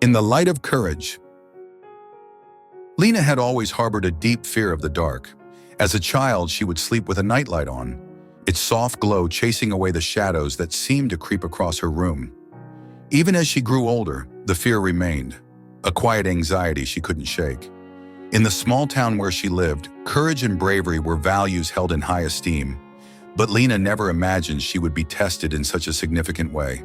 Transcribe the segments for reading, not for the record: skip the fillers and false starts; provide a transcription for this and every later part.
In the light of courage. Lena had always harbored a deep fear of the dark. As a child, she would sleep with a nightlight on, its soft glow chasing away the shadows that seemed to creep across her room. Even as she grew older, the fear remained, a quiet anxiety she couldn't shake. In the small town where she lived, courage and bravery were values held in high esteem, but Lena never imagined she would be tested in such a significant way.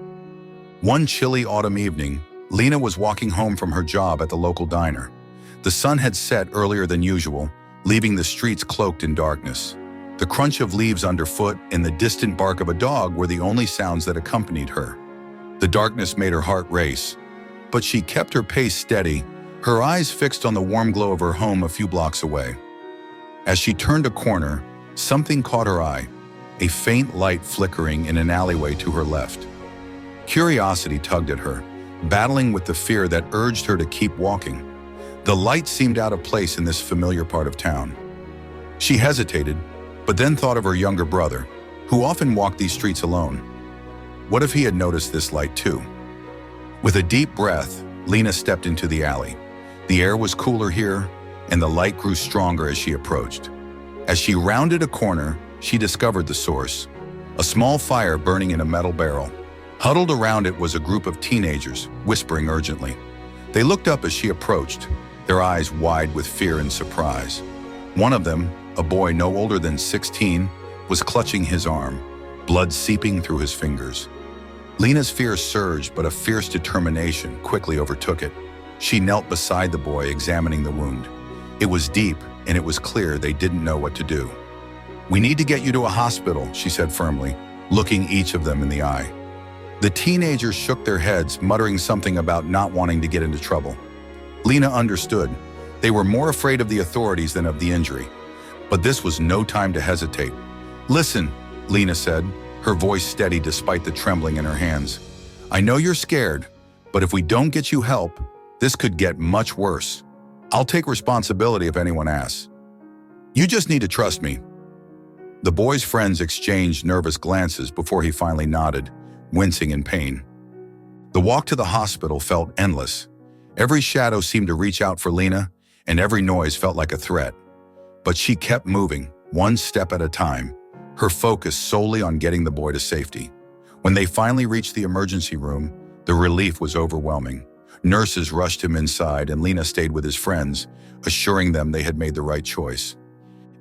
One chilly autumn evening, Lena was walking home from her job at the local diner. The sun had set earlier than usual, leaving the streets cloaked in darkness. The crunch of leaves underfoot and the distant bark of a dog were the only sounds that accompanied her. The darkness made her heart race, but she kept her pace steady, her eyes fixed on the warm glow of her home a few blocks away. As she turned a corner, something caught her eye, a faint light flickering in an alleyway to her left. Curiosity tugged at her, battling with the fear that urged her to keep walking. The light seemed out of place in this familiar part of town. She hesitated, but then thought of her younger brother, who often walked these streets alone. What if he had noticed this light too? With a deep breath, Lena stepped into the alley. The air was cooler here, and the light grew stronger as she approached. As she rounded a corner, she discovered the source, a small fire burning in a metal barrel. Huddled around it was a group of teenagers, whispering urgently. They looked up as she approached, their eyes wide with fear and surprise. One of them, a boy no older than 16, was clutching his arm, blood seeping through his fingers. Lena's fear surged, but a fierce determination quickly overtook it. She knelt beside the boy, examining the wound. It was deep, and it was clear they didn't know what to do. "We need to get you to a hospital," she said firmly, looking each of them in the eye. The teenagers shook their heads, muttering something about not wanting to get into trouble. Lena understood. They were more afraid of the authorities than of the injury. But this was no time to hesitate. "Listen," Lena said, her voice steady despite the trembling in her hands. "I know you're scared, but if we don't get you help, this could get much worse. I'll take responsibility if anyone asks. You just need to trust me." The boy's friends exchanged nervous glances before he finally nodded, wincing in pain. The walk to the hospital felt endless. Every shadow seemed to reach out for Lena, and every noise felt like a threat. But she kept moving, one step at a time, her focus solely on getting the boy to safety. When they finally reached the emergency room, the relief was overwhelming. Nurses rushed him inside, and Lena stayed with his friends, assuring them they had made the right choice.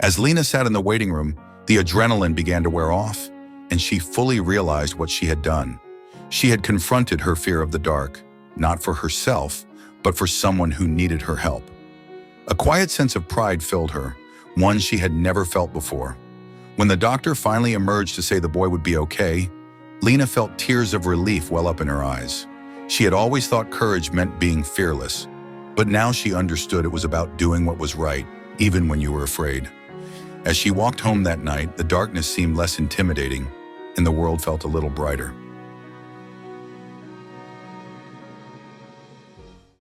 As Lena sat in the waiting room, the adrenaline began to wear off, and she fully realized what she had done. She had confronted her fear of the dark, not for herself, but for someone who needed her help. A quiet sense of pride filled her, one she had never felt before. When the doctor finally emerged to say the boy would be okay, Lena felt tears of relief well up in her eyes. She had always thought courage meant being fearless, but now she understood it was about doing what was right, even when you were afraid. As she walked home that night, the darkness seemed less intimidating, and the world felt a little brighter.